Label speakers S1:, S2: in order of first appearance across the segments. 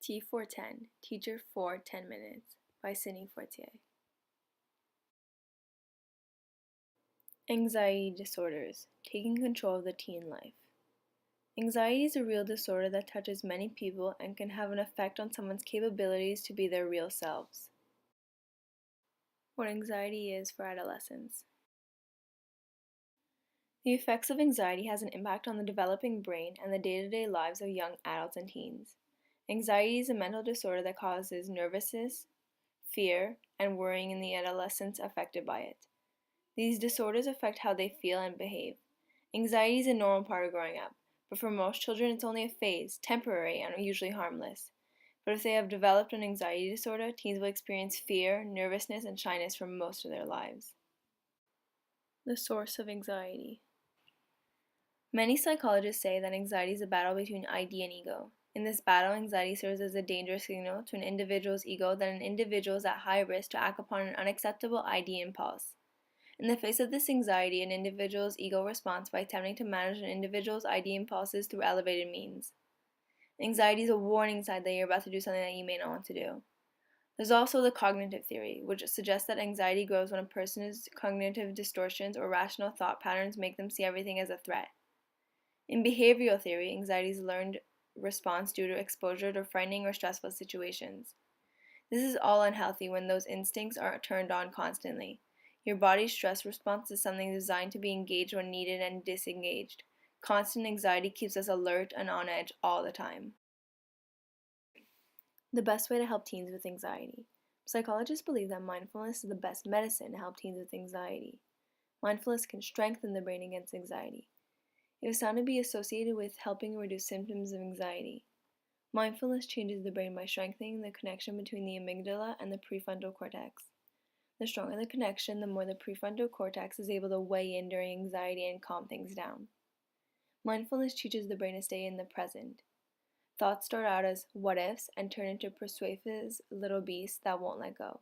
S1: T410, Teacher for 10 Minutes by Sidney Fortier. Anxiety disorders, taking control of the teen life. Anxiety is a real disorder that touches many people and can have an effect on someone's capabilities to be their real selves. What anxiety is for adolescents. The effects of anxiety has an impact on the developing brain and the day-to-day lives of young adults and teens. Anxiety is a mental disorder that causes nervousness, fear, and worrying in the adolescents affected by it. These disorders affect how they feel and behave. Anxiety is a normal part of growing up, but for most children it's only a phase, temporary, and usually harmless. But if they have developed an anxiety disorder, teens will experience fear, nervousness, and shyness for most of their lives. The source of anxiety. Many psychologists say that anxiety is a battle between ID and ego. In this battle, anxiety serves as a dangerous signal to an individual's ego that an individual is at high risk to act upon an unacceptable ID impulse. In the face of this anxiety, an individual's ego responds by attempting to manage an individual's ID impulses through elevated means. Anxiety is a warning sign that you're about to do something that you may not want to do. There's also the cognitive theory, which suggests that anxiety grows when a person's cognitive distortions or rational thought patterns make them see everything as a threat. In behavioral theory, anxiety is learned response due to exposure to frightening or stressful situations. This is all unhealthy when those instincts are turned on constantly. Your body's stress response is something designed to be engaged when needed and disengaged. Constant anxiety keeps us alert and on edge all the time. The best way to help teens with anxiety. Psychologists believe that mindfulness is the best medicine to help teens with anxiety. Mindfulness can strengthen the brain against anxiety. It is found to be associated with helping reduce symptoms of anxiety. Mindfulness changes the brain by strengthening the connection between the amygdala and the prefrontal cortex. The stronger the connection, the more the prefrontal cortex is able to weigh in during anxiety and calm things down. Mindfulness teaches the brain to stay in the present. Thoughts start out as what ifs and turn into persuasive little beasts that won't let go.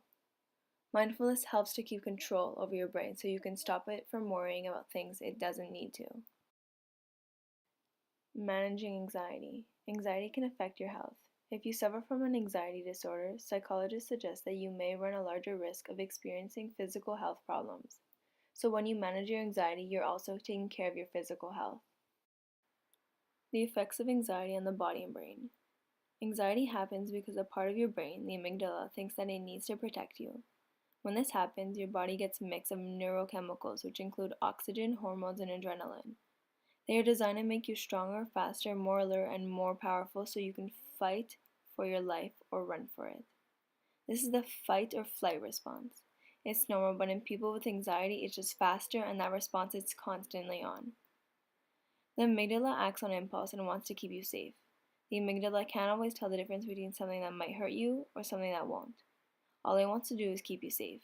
S1: Mindfulness helps to keep control over your brain so you can stop it from worrying about things it doesn't need to. Managing anxiety. Anxiety can affect your health. If you suffer from an anxiety disorder, psychologists suggest that you may run a larger risk of experiencing physical health problems. So when you manage your anxiety, you're also taking care of your physical health. The effects of anxiety on the body and brain. Anxiety happens because a part of your brain, the amygdala, thinks that it needs to protect you. When this happens, your body gets a mix of neurochemicals, which include oxygen, hormones, and adrenaline. They are designed to make you stronger, faster, more alert, and more powerful so you can fight for your life or run for it. This is the fight or flight response. It's normal, but in people with anxiety, it's just faster, and that response is constantly on. The amygdala acts on impulse and wants to keep you safe. The amygdala can't always tell the difference between something that might hurt you or something that won't. All it wants to do is keep you safe.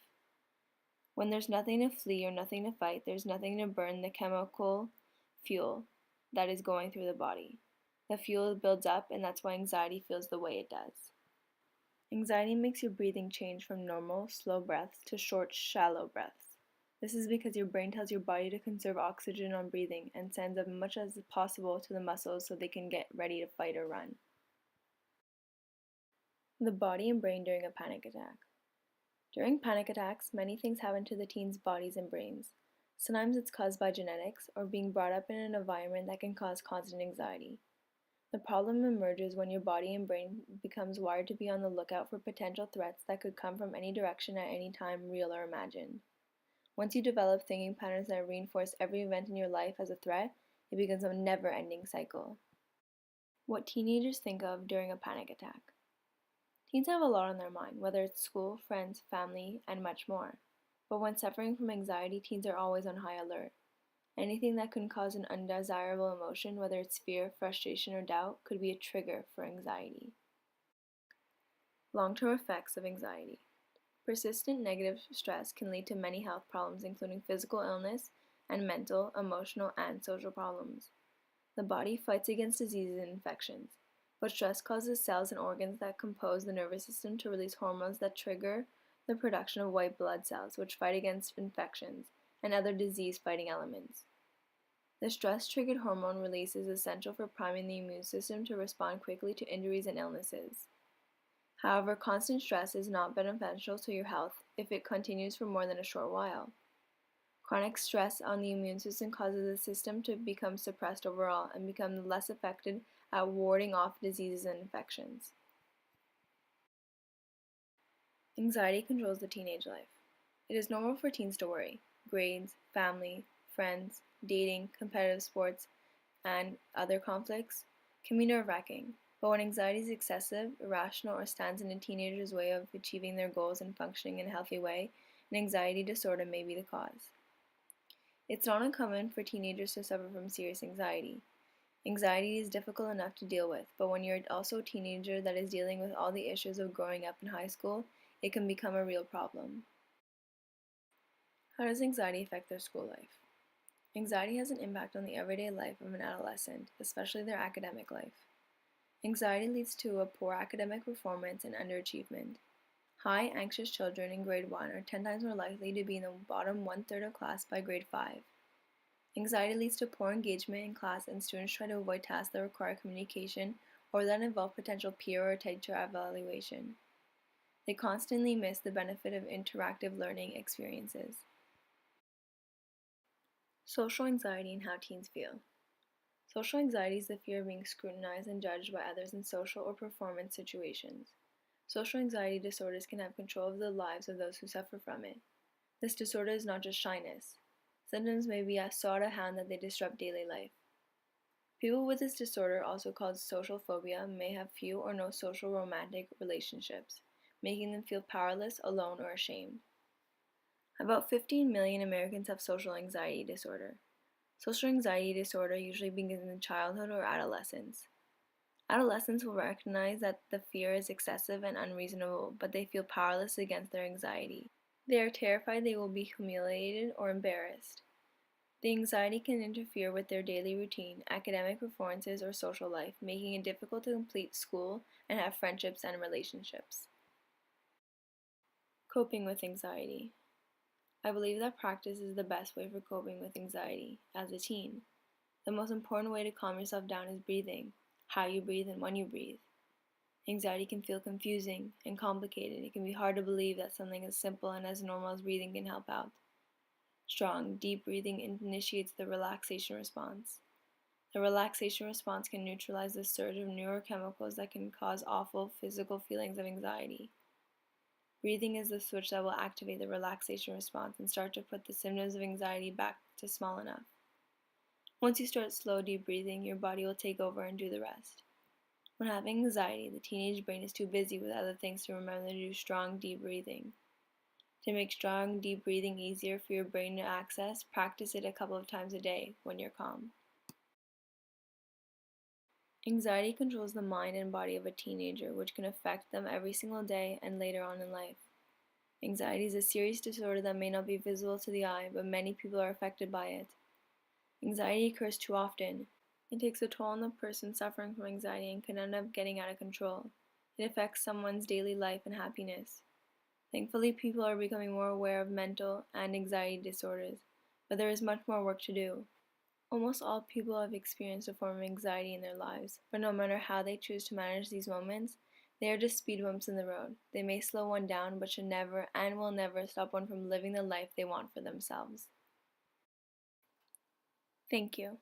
S1: When there's nothing to flee or nothing to fight, there's nothing to burn the chemical fuel that is going through the body. The fuel builds up, and that's why anxiety feels the way it does. Anxiety makes your breathing change from normal, slow breaths to short, shallow breaths. This is because your brain tells your body to conserve oxygen on breathing and sends as much as possible to the muscles so they can get ready to fight or run. The body and brain during a panic attack. During panic attacks, many things happen to the teens' bodies and brains. Sometimes it's caused by genetics or being brought up in an environment that can cause constant anxiety. The problem emerges when your body and brain becomes wired to be on the lookout for potential threats that could come from any direction at any time, real or imagined. Once you develop thinking patterns that reinforce every event in your life as a threat, it becomes a never-ending cycle. What teenagers think of during a panic attack. Teens have a lot on their mind, whether it's school, friends, family, and much more. But when suffering from anxiety, teens are always on high alert. Anything that can cause an undesirable emotion, whether it's fear, frustration, or doubt, could be a trigger for anxiety. Long-term effects of anxiety. Persistent negative stress can lead to many health problems, including physical illness and mental, emotional, and social problems. The body fights against diseases and infections, but stress causes cells and organs that compose the nervous system to release hormones that trigger the production of white blood cells, which fight against infections and other disease-fighting elements. The stress-triggered hormone release is essential for priming the immune system to respond quickly to injuries and illnesses. However, constant stress is not beneficial to your health if it continues for more than a short while. Chronic stress on the immune system causes the system to become suppressed overall and become less effective at warding off diseases and infections. Anxiety controls the teenage life. It is normal for teens to worry. Grades, family, friends, dating, competitive sports, and other conflicts can be nerve-wracking. But when anxiety is excessive, irrational, or stands in a teenager's way of achieving their goals and functioning in a healthy way, an anxiety disorder may be the cause. It's not uncommon for teenagers to suffer from serious anxiety. Anxiety is difficult enough to deal with, but when you're also a teenager that is dealing with all the issues of growing up in high school, it can become a real problem. How does anxiety affect their school life? Anxiety has an impact on the everyday life of an adolescent, especially their academic life. Anxiety leads to a poor academic performance and underachievement. High, anxious children in grade 1 are 10 times more likely to be in the bottom one-third of class by grade 5. Anxiety leads to poor engagement in class, and students try to avoid tasks that require communication or that involve potential peer or teacher evaluation. They constantly miss the benefit of interactive learning experiences. Social anxiety and how teens feel. Social anxiety is the fear of being scrutinized and judged by others in social or performance situations. Social anxiety disorders can have control of the lives of those who suffer from it. This disorder is not just shyness. Symptoms may be so out of hand that they disrupt daily life. People with this disorder, also called social phobia, may have few or no social romantic relationships, making them feel powerless, alone, or ashamed. About 15 million Americans have social anxiety disorder. Social anxiety disorder usually begins in childhood or adolescence. Adolescents will recognize that the fear is excessive and unreasonable, but they feel powerless against their anxiety. They are terrified they will be humiliated or embarrassed. The anxiety can interfere with their daily routine, academic performances, or social life, making it difficult to complete school and have friendships and relationships. Coping with anxiety. I believe that practice is the best way for coping with anxiety as a teen. The most important way to calm yourself down is breathing, how you breathe and when you breathe. Anxiety can feel confusing and complicated. It can be hard to believe that something as simple and as normal as breathing can help out. Strong, deep breathing initiates the relaxation response. The relaxation response can neutralize the surge of neurochemicals that can cause awful physical feelings of anxiety. Breathing is the switch that will activate the relaxation response and start to put the symptoms of anxiety back to small enough. Once you start slow, deep breathing, your body will take over and do the rest. When having anxiety, the teenage brain is too busy with other things to remember to do strong, deep breathing. To make strong, deep breathing easier for your brain to access, practice it a couple of times a day when you're calm. Anxiety controls the mind and body of a teenager, which can affect them every single day and later on in life. Anxiety is a serious disorder that may not be visible to the eye, but many people are affected by it. Anxiety occurs too often. It takes a toll on the person suffering from anxiety and can end up getting out of control. It affects someone's daily life and happiness. Thankfully, people are becoming more aware of mental and anxiety disorders, but there is much more work to do. Almost all people have experienced a form of anxiety in their lives, but no matter how they choose to manage these moments, they are just speed bumps in the road. They may slow one down, but should never and will never stop one from living the life they want for themselves. Thank you.